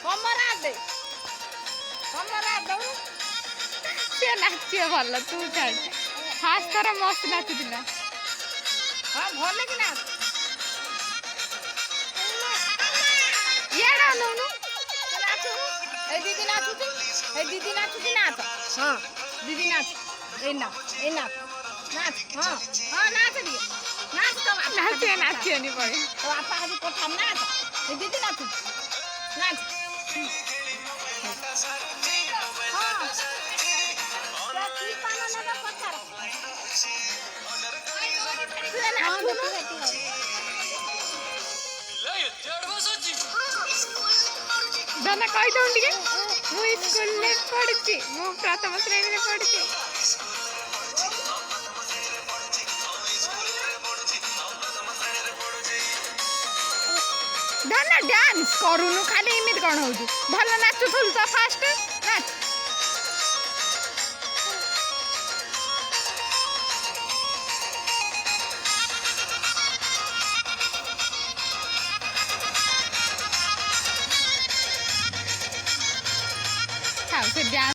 କମରା ଦେ କମରା ଦଉ ସେ ନାଚିବ ଭଲ ତୁ ଛାଡ ଫାଷ୍ଟ ଥର ମସ୍ତ ନାଚୁଥିଲା ହଁ ଭଲ କି ନାଚ ଇଆଡେ ଅନଉନୁ এই দিদি নাচুছি এই দিদি নাচুছি নাচ হ্যাঁ দিদি নাচ এই নাচ নাচ হ্যাঁ হ্যাঁ নাচ দিয়ে নাচ তো নাচিবনি পড়ে তো আপা আজ কোথাম নাচ এই দিদি নাচু নাচ ଦାଦା କହିଦଉନ ଟିକେ ମୁଁ ସ୍କୁଲରେ ପଢୁଛି ମୁଁ ପ୍ରଥମ ଶ୍ରେଣୀରେ ପଢୁଛି ଦାଦା ଡ୍ୟାନ୍ସ କରୁନୁ ଖାଲି ଏମିତି କ'ଣ ହଉଛୁ ଭଲ ନାଚୁଥିଲୁ ତ ଫାଷ୍ଟ ନାଚ ଥାଉ ସେ ଡ୍ୟାନ୍ସ